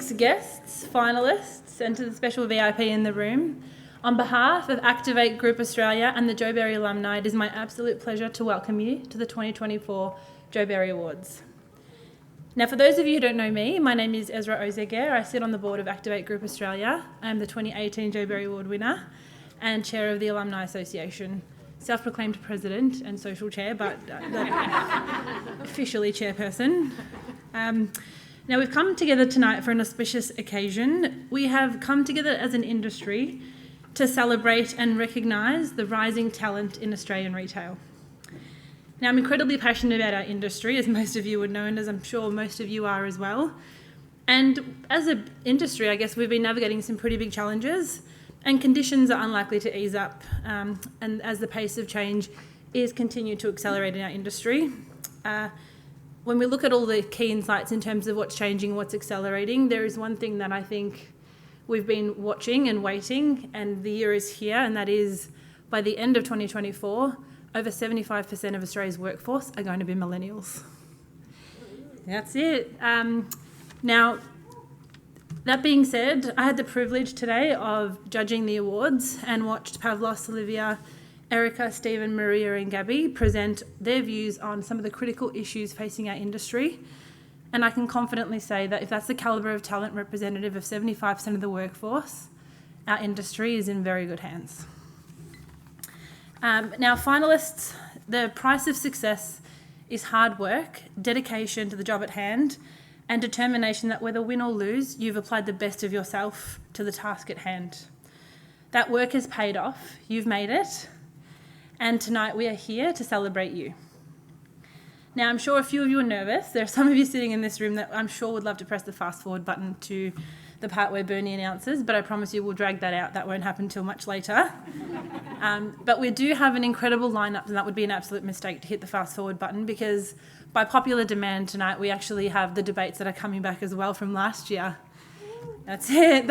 distinguished guests, finalists, and to the special VIP in the room, on behalf of Activate Group Australia and the Joe Berry alumni, it is my absolute pleasure to welcome you to the 2024 Joe Berry Awards. Now, for those of you who don't know me, my name is Ezra Ozeger. I sit on the board of Activate Group Australia. I'm the 2018 Joe Berry Award winner and chair of the Alumni Association. Self-proclaimed president and social chair, but officially chairperson. Now, we've come together tonight for an auspicious occasion. We have come together as an industry to celebrate and recognise the rising talent in Australian retail. Now, I'm incredibly passionate about our industry, as most of you would know, and as I'm sure most of you are as well. And as an industry, I guess we've been navigating some pretty big challenges, and conditions are unlikely to ease up, and as the pace of change is continued to accelerate in our industry. When we look at all the key insights in terms of what's changing, what's accelerating, there is one thing that I think we've been watching and waiting, and the year is here, and that is by the end of 2024, over 75% of Australia's workforce are going to be millennials. That's it. Now, that being said, I had the privilege today of judging the awards and watched Pavlos, Olivia, Erica, Stephen, Maria and Gabby present their views on some of the critical issues facing our industry. And I can confidently say that if that's the calibre of talent representative of 75% of the workforce, our industry is in very good hands. Now, finalists, the price of success is hard work, dedication to the job at hand, and determination that whether win or lose, you've applied the best of yourself to the task at hand. That work has paid off, you've made it, and tonight we are here to celebrate you. Now, I'm sure a few of you are nervous. There are some of you sitting in this room that I'm sure would love to press the fast forward button to the part where Bernie announces, but I promise you we'll drag that out. That won't happen until much later. But we do have an incredible lineup, and that would be an absolute mistake to hit the fast forward button, because by popular demand tonight, we actually have the debates that are coming back as well from last year. That's it.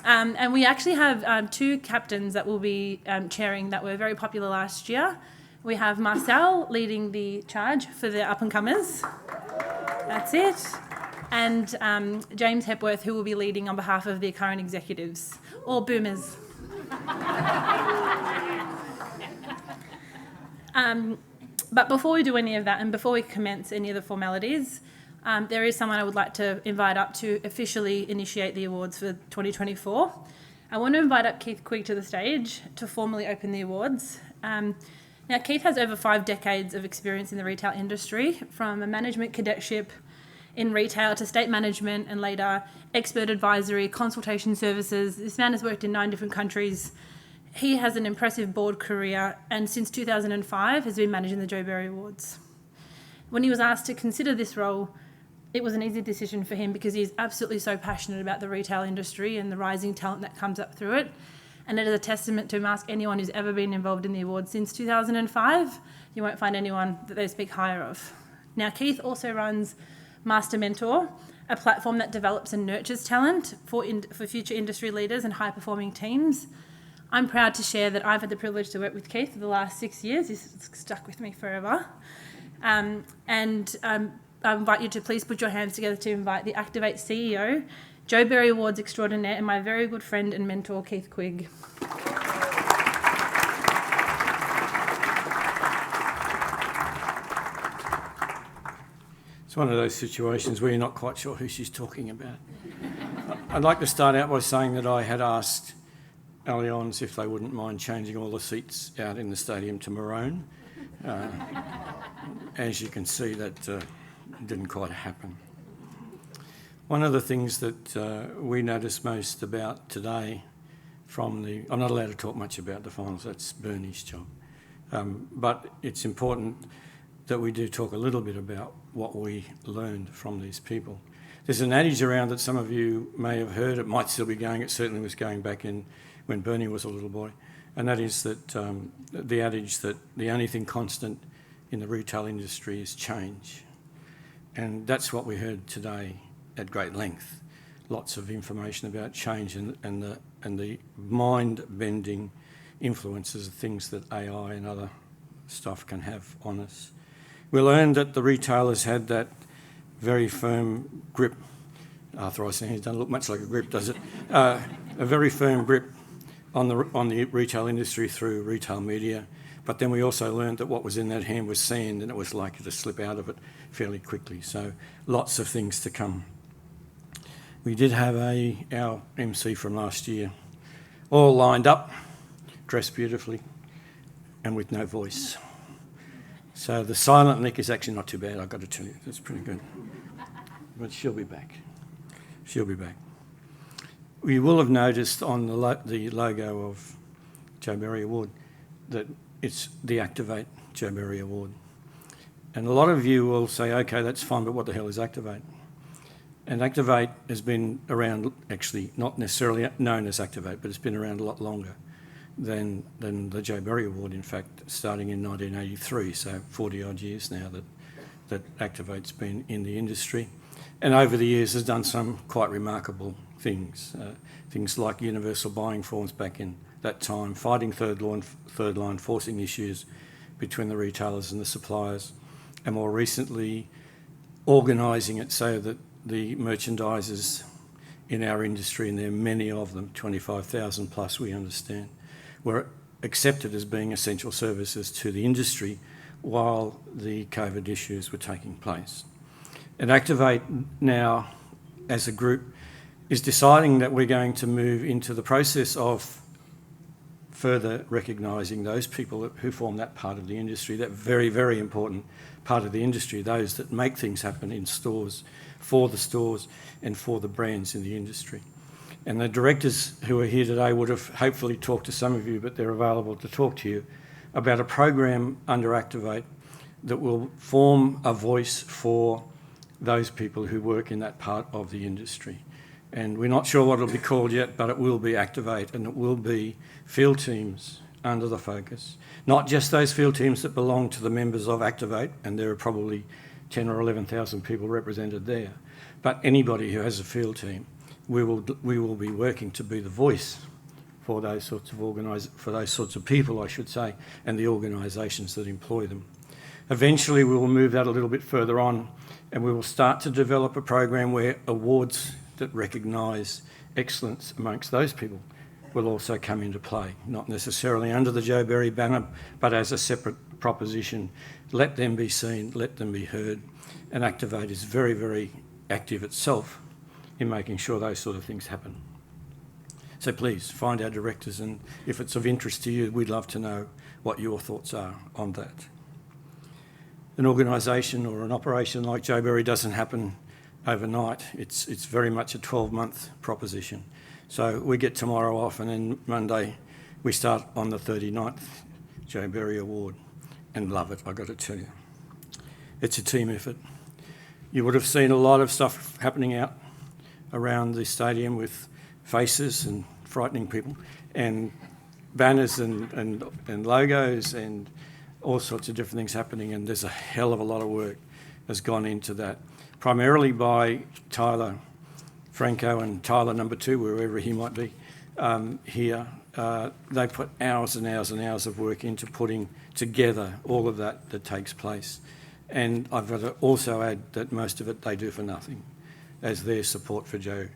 And we actually have two captains that will be chairing that were very popular last year. We have Marcel leading the charge for the up-and-comers. That's it. And James Hepworth, who will be leading on behalf of the current executives, or boomers. But before we do any of that, and before we commence any of the formalities, there is someone I would like to invite up to officially initiate the awards for 2024. I want to invite up Keith Quigg to the stage to formally open the awards. Now, Keith has over 5 decades of experience in the retail industry, from a management cadetship in retail to state management and later expert advisory, consultation services. This man has worked in 9 different countries. He has an impressive board career and since 2005 has been managing the Joe Berry Awards. When he was asked to consider this role, it was an easy decision for him because he is absolutely so passionate about the retail industry and the rising talent that comes up through it. And it is a testament to him. Ask anyone who's ever been involved in the awards since 2005, you won't find anyone that they speak higher of. Now, Keith also runs Master Mentor, a platform that develops and nurtures talent for future industry leaders and high-performing teams. I'm proud to share that I've had the privilege to work with Keith for the last 6 years. He's stuck with me forever. I invite you to please put your hands together to invite the Activate CEO, Joe Berry Awards extraordinaire, and my very good friend and mentor, Keith Quigg. It's one of those situations where you're not quite sure who she's talking about. I'd like to start out by saying that I had asked Allianz if they wouldn't mind changing all the seats out in the stadium to maroon. As you can see, that didn't quite happen. One of the things that we noticed most about today I'm not allowed to talk much about the finals, that's Bernie's job. But it's important that we do talk a little bit about what we learned from these people. There's an adage around that some of you may have heard, it might still be going, it certainly was going back in when Bernie was a little boy, and that is that the adage that the only thing constant in the retail industry is change. And that's what we heard today at great length. Lots of information about change and the mind-bending influences of things that AI and other stuff can have on us. We learned that the retailers had that very firm grip arthritis in hands doesn't look much like a grip, does it? A very firm grip on the retail industry through retail media. But then we also learned that what was in that hand was sand, and it was likely to slip out of it fairly quickly. So lots of things to come. We did have our MC from last year all lined up, dressed beautifully, and with no voice. So the silent Nick is actually not too bad, I've got to tell you. That's pretty good. But she'll be back. She'll be back. You will have noticed on the logo of Joe Berry Award that it's the Activate Joe Berry Award. And a lot of you will say, okay, that's fine, but what the hell is Activate? And Activate has been around, actually not necessarily known as Activate, but it's been around a lot longer than the Joe Berry Award, in fact, starting in 1983, so 40 odd years now that Activate's been in the industry. And over the years has done some quite remarkable things. Things like universal buying forms back in that time, fighting third line forcing issues between the retailers and the suppliers, and more recently organising it so that the merchandisers in our industry, and there are many of them, 25,000 plus we understand, were accepted as being essential services to the industry while the COVID issues were taking place. And Activate now, as a group, is deciding that we're going to move into the process of further recognising those people who form that part of the industry, that very, very important part of the industry, those that make things happen in stores, for the stores and for the brands in the industry. And the directors who are here today would have hopefully talked to some of you, but they're available to talk to you about a program under Activate that will form a voice for those people who work in that part of the industry. And we're not sure what it'll be called yet, but it will be Activate, and it will be field teams under the focus. Not just those field teams that belong to the members of Activate, and there are probably 10 or 11,000 people represented there, but anybody who has a field team. We will be working to be the voice for those sorts of people, I should say, and the organisations that employ them. Eventually, we will move that a little bit further on, and we will start to develop a program where awards that recognise excellence amongst those people will also come into play, not necessarily under the Joe Berry banner, but as a separate proposition. Let them be seen, let them be heard, and Activate is very, very active itself in making sure those sort of things happen. So please find our directors, and if it's of interest to you, we'd love to know what your thoughts are on that. An organisation or an operation like Joe Berry doesn't happen overnight. It's very much a 12-month proposition. So we get tomorrow off, and then Monday we start on the 39th Joe Berry Award, and love it, I've got to tell you. It's a team effort. You would have seen a lot of stuff happening out around the stadium with faces and frightening people, and banners and logos and all sorts of different things happening, and there's a hell of a lot of work has gone into that, primarily by Tyler Franco and Tyler number 2, wherever he might be, here. They put hours and hours and hours of work into putting together all of that takes place. And I've got to also add that most of it they do for nothing as their support for Joe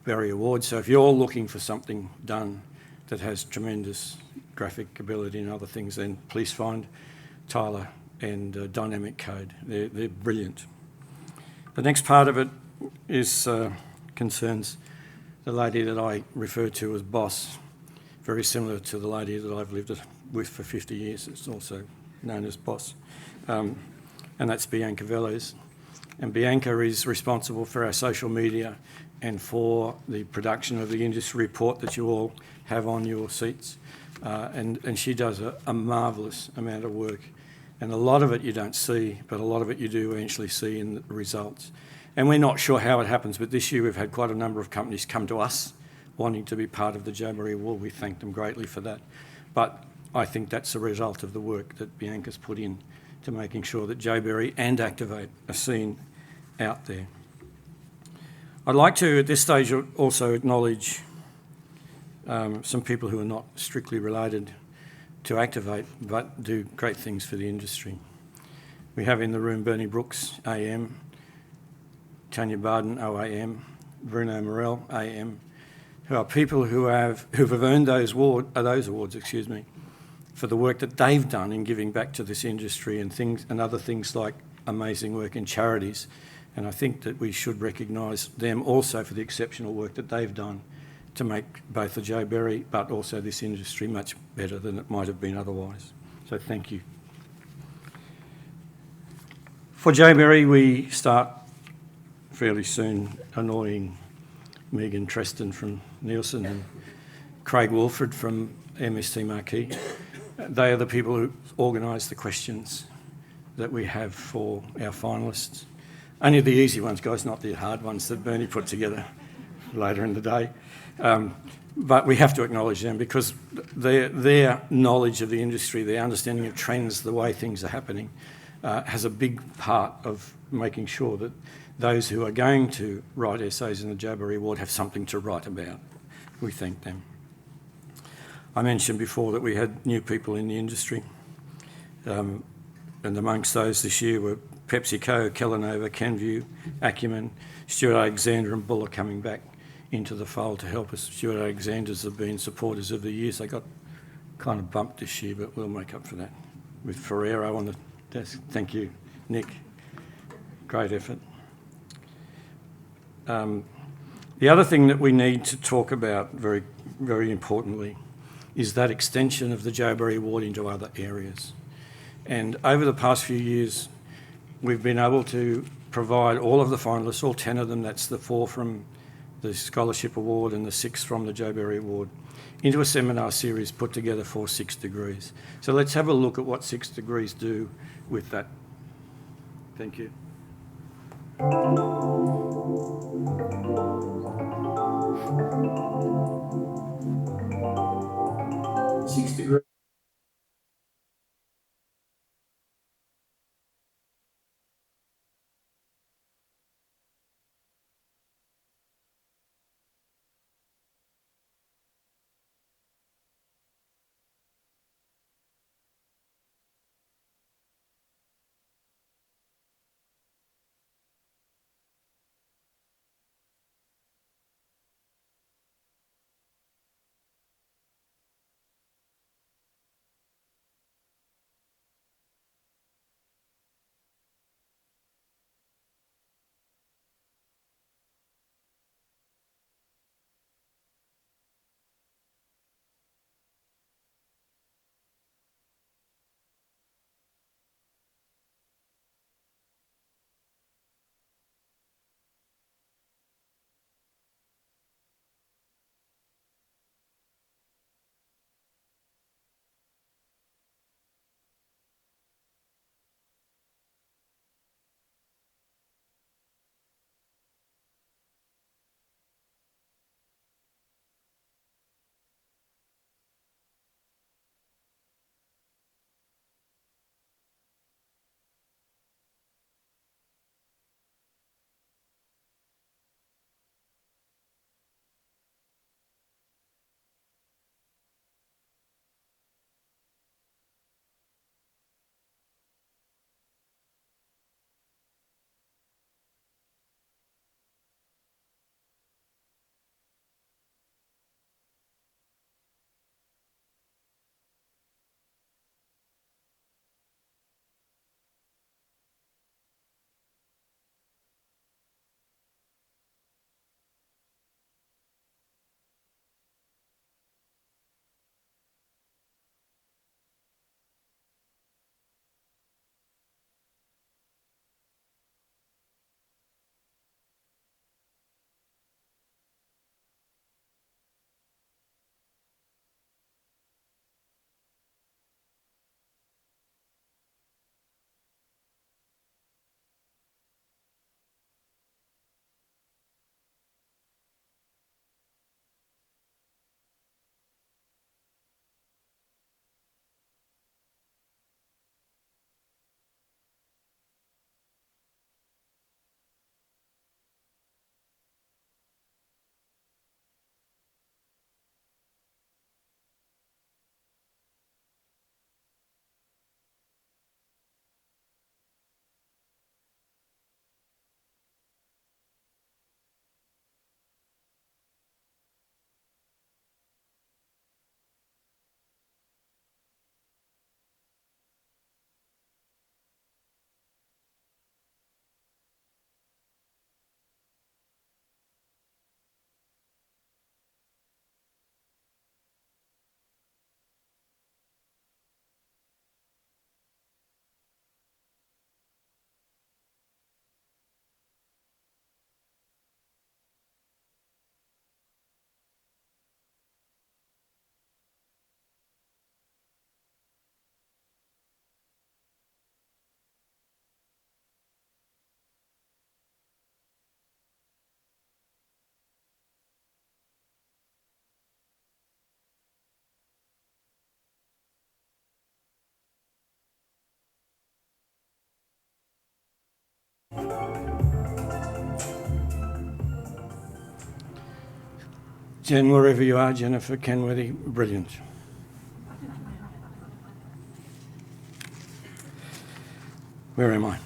Berry Award. So if you're looking for something done that has tremendous graphic ability and other things, then please find Tyler and Dynamic Code. They're brilliant. The next part of it is concerns the lady that I refer to as Boss, very similar to the lady that I've lived with for 50 years. It's also known as Boss. And that's Bianca Velez. And Bianca is responsible for our social media and for the production of the industry report that you all have on your seats. And she does a marvellous amount of work. And a lot of it you don't see, but a lot of it you do eventually see in the results. And we're not sure how it happens, but this year we've had quite a number of companies come to us wanting to be part of the Joe Berry Award. We thank them greatly for that. But I think that's a result of the work that Bianca's put in to making sure that Joe Berry and Activate are seen out there. I'd like to, at this stage, also acknowledge some people who are not strictly related to Activate, but do great things for the industry. We have in the room Bernie Brooks, AM, Tanya Barden, OAM, Bruno Morel, AM, who are people who've earned those awards, for the work that they've done in giving back to this industry and other things like amazing work in charities. And I think that we should recognise them also for the exceptional work that they've done to make both the Joe Berry but also this industry much better than it might have been otherwise. So thank you. For Joe Berry, we start fairly soon annoying Megan Treston from Nielsen and Craig Wolford from MST Marquee. They are the people who organise the questions that we have for our finalists. Only the easy ones, guys, not the hard ones that Bernie put together later in the day. But we have to acknowledge them because their knowledge of the industry, their understanding of trends, the way things are happening, has a big part of making sure that those who are going to write essays in the Joe Berry Award have something to write about. We thank them. I mentioned before that we had new people in the industry, and amongst those this year were PepsiCo, Kellanova, Kenvue, Acumen, Stuart Alexander and Buller coming back into the fold to help us. Stuart Alexanders have been supporters of the years. They got kind of bumped this year, but we'll make up for that with Ferrero on the desk. Thank you, Nick. Great effort. The other thing that we need to talk about very, very importantly is that extension of the Joe Berry Award into other areas. And over the past few years, we've been able to provide all of the finalists, all 10 of them, that's the 4 from the Scholarship Award and the 6 from the Joe Berry Award, into a seminar series put together for 6 degrees. So let's have a look at what 6 degrees do with that. Thank you. 6 degrees. Jen, wherever you are, Jennifer Kenworthy, brilliant. Where am I?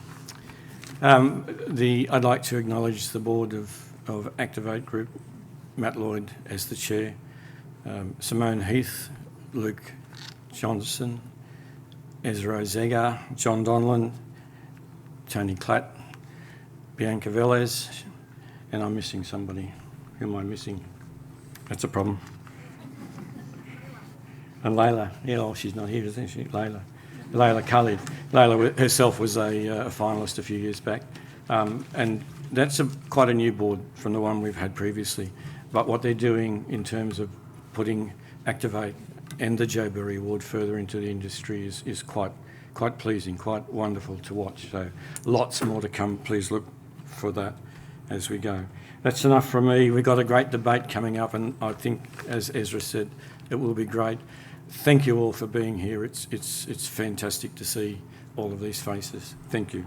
I'd like to acknowledge the board of Activate Group, Matt Lloyd as the chair, Simone Heath, Luke Johnson, Ezra Zegar, John Donlan, Tony Klatt, Bianca Velez, and I'm missing somebody. Who am I missing? That's a problem. And Layla. Yeah, oh, she's not here, isn't she? Layla Khalid. Layla herself was a finalist a few years back. And that's quite a new board from the one we've had previously. But what they're doing in terms of putting Activate and the Joe Berry Award further into the industry is quite pleasing, quite wonderful to watch. So lots more to come. Please look for that as we go. That's enough from me. We've got a great debate coming up, and I think, as Ezra said, it will be great. Thank you all for being here. It's fantastic to see all of these faces. Thank you.